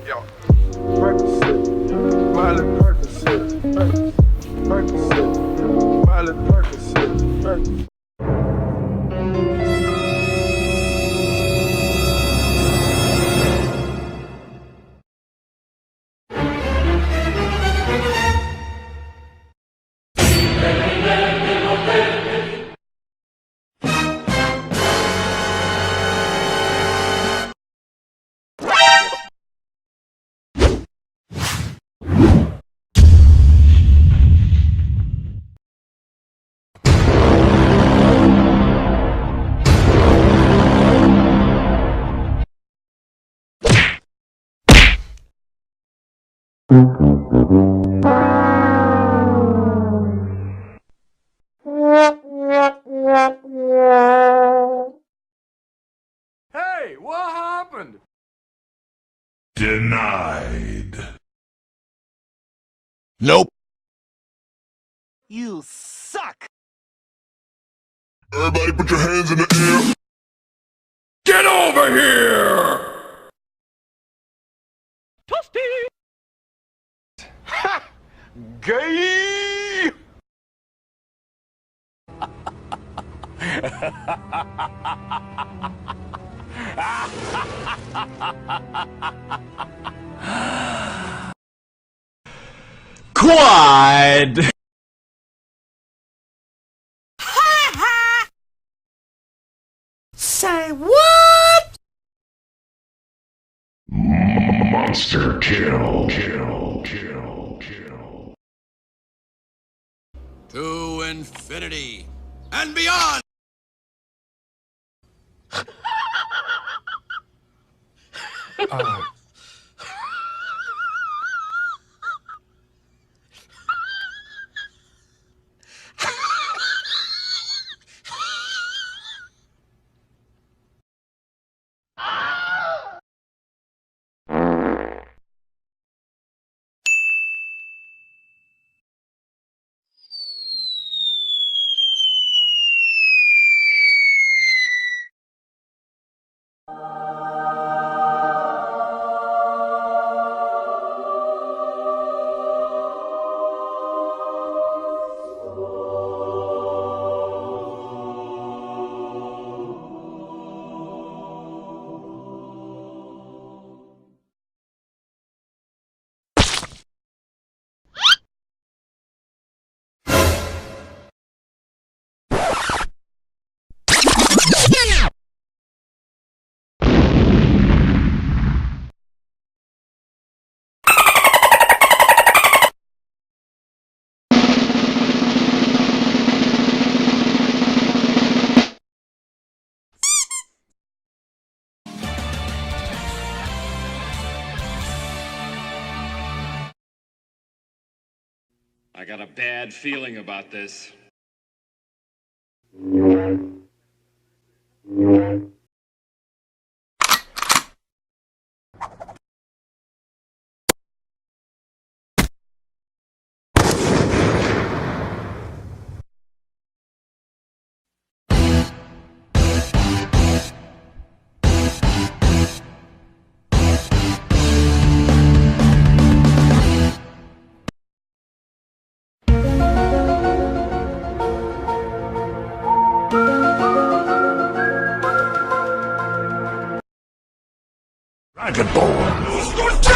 Yo. Percocet, Miley Percocet, Percocet, Miley Percocet, Percocet. Hey, what happened? Denied. Nope. You suck! Everybody put your hands in the air. Get over here! Toasty! Ha! Gay! Quad! Say what? Monster kill. Kill. Kill. Kill. To infinity and beyond! I got a bad feeling about this. Dragonborn.